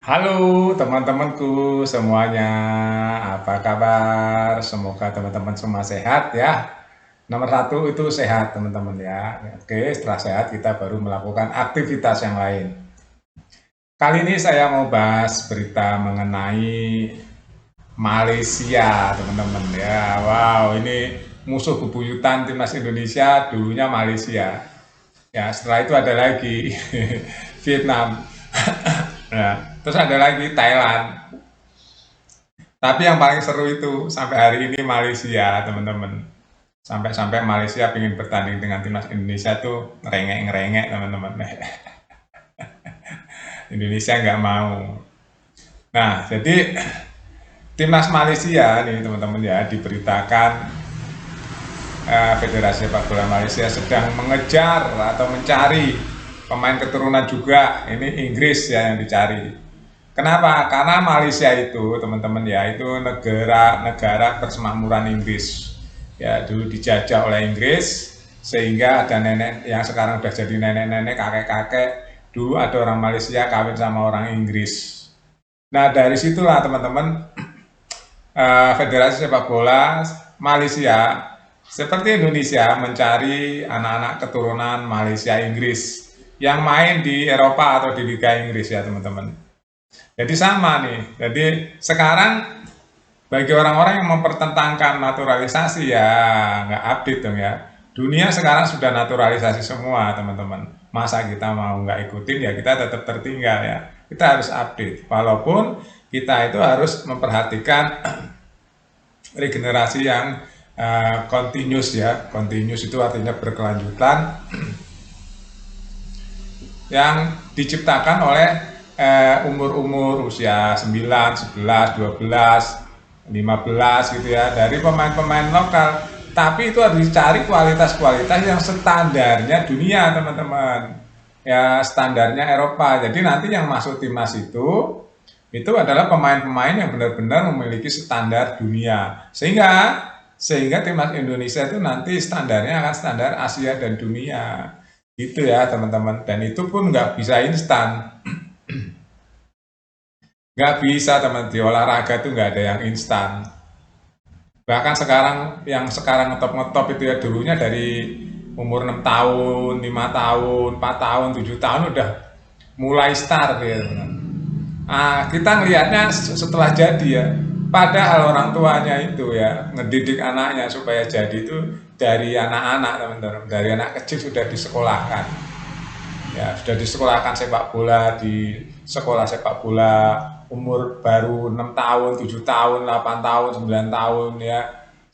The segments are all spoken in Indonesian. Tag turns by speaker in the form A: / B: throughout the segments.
A: Halo teman-temanku semuanya, apa kabar? Semoga teman-teman semua sehat ya. Nomor satu itu sehat teman-teman ya. Oke, setelah sehat kita baru melakukan aktivitas yang lain. Kali ini saya mau bahas berita mengenai Malaysia teman-teman ya. Wow, ini musuh bebuyutan timnas Indonesia dulunya Malaysia. Ya, setelah itu ada lagi Vietnam. Nah, terus ada lagi Thailand. Tapi yang paling seru itu sampai hari ini Malaysia, teman-teman. Sampai-sampai Malaysia ingin bertanding dengan timnas Indonesia tuh ngerengek-ngerengek, teman-teman. Indonesia nggak mau. Nah, jadi timnas Malaysia nih teman-teman ya diberitakan Federasi Sepak Bola Malaysia sedang mengejar atau mencari pemain keturunan juga. Ini Inggris ya yang dicari. Kenapa? Karena Malaysia itu teman-teman ya itu negara persemakmuran Inggris. Ya dulu dijajah oleh Inggris sehingga ada nenek yang sekarang udah jadi nenek-nenek, kakek-kakek. Dulu ada orang Malaysia kawin sama orang Inggris. Nah dari situlah teman-teman Federasi Sepak Bola Malaysia seperti Indonesia mencari anak-anak keturunan Malaysia Inggris yang main di Eropa atau di Liga Inggris ya teman-teman. Jadi sama nih. Jadi sekarang bagi orang-orang yang mempertentangkan naturalisasi ya nggak update dong ya. Dunia sekarang sudah naturalisasi semua teman-teman. Masa kita mau nggak ikutin ya kita tetap tertinggal ya. Kita harus update. Walaupun kita itu harus memperhatikan regenerasi yang continuous ya. Continuous itu artinya berkelanjutan yang diciptakan oleh umur-umur usia 9, 11, 12, 15 gitu ya dari pemain-pemain lokal. Tapi itu harus dicari kualitas-kualitas yang standarnya dunia teman-teman. Ya standarnya Eropa. Jadi nanti yang masuk timnas itu adalah pemain-pemain yang benar-benar memiliki standar dunia. Sehingga timnas Indonesia itu nanti standarnya akan standar Asia dan dunia. Gitu ya teman-teman. Dan itu pun nggak bisa instan. Nggak bisa teman, di olahraga itu nggak ada yang instan. Bahkan sekarang yang sekarang ngetop-ngetop itu ya dulunya dari umur 6 tahun, 5 tahun, 4 tahun, 7 tahun udah mulai start ya. Kita ngelihatnya setelah jadi ya. Padahal orang tuanya itu ya ngedidik anaknya supaya jadi itu dari anak-anak teman-teman, dari anak kecil sudah disekolahkan. Ya, sudah disekolahkan sepak bola di sekolah sepak bola umur baru 6 tahun, 7 tahun, 8 tahun, 9 tahun ya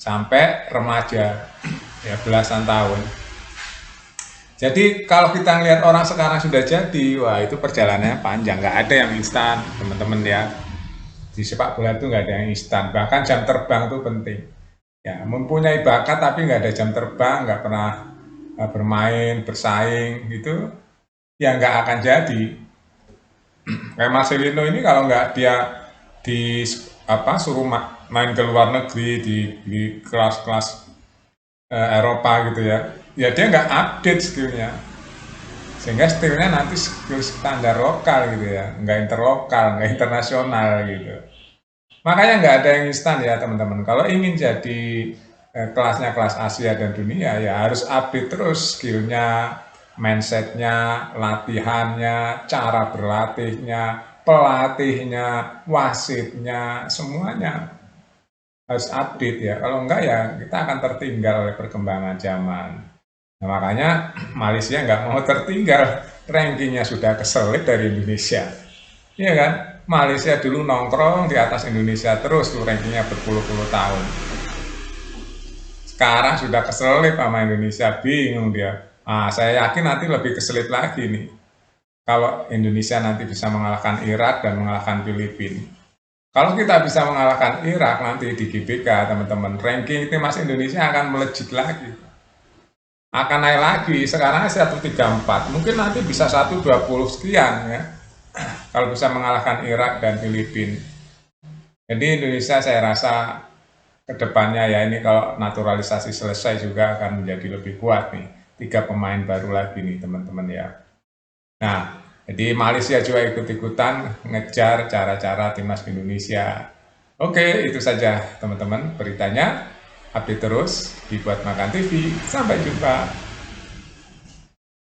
A: sampai remaja ya belasan tahun. Jadi kalau kita ngelihat orang sekarang sudah jadi, wah itu perjalanannya panjang, nggak ada yang instan, teman-teman ya. Di sepak bola itu nggak ada yang instan, bahkan jam terbang itu penting. Ya, mempunyai bakat tapi nggak ada jam terbang, nggak pernah bermain, bersaing, gitu, ya nggak akan jadi. Kayak Marcelino ini kalau nggak dia di suruh main ke luar negeri di kelas-kelas Eropa gitu ya, ya dia nggak update skillnya, sehingga skillnya nanti skill standar lokal gitu ya, nggak interlokal, nggak internasional gitu. Makanya nggak ada yang instan ya teman-teman. Kalau ingin jadi kelasnya kelas Asia dan dunia ya harus update terus skillnya, mindsetnya, latihannya, cara berlatihnya, pelatihnya, wasitnya, semuanya harus update ya. Kalau enggak ya kita akan tertinggal oleh perkembangan zaman. Nah, makanya Malaysia nggak mau tertinggal, rankingnya sudah keselip dari Indonesia. Iya kan? Malaysia dulu nongkrong di atas Indonesia terus tuh rankingnya berpuluh-puluh tahun. Sekarang sudah keselip sama Indonesia, bingung dia. Saya yakin nanti lebih keselip lagi nih. Kalau Indonesia nanti bisa mengalahkan Irak dan mengalahkan Filipina. Kalau kita bisa mengalahkan Irak nanti di GBK, teman-teman, ranking timnas Indonesia akan melejit lagi. Akan naik lagi, sekarang 134, mungkin nanti bisa 120 sekian ya. Kalau bisa mengalahkan Irak dan Filipina. Jadi Indonesia saya rasa kedepannya ya ini kalau naturalisasi selesai juga akan menjadi lebih kuat nih. 3 pemain baru lagi nih teman-teman ya. Nah, Jadi Malaysia juga ikut-ikutan ngejar cara-cara timnas Indonesia. Oke, itu saja teman-teman beritanya. Update terus di Buat Makan TV. Sampai jumpa.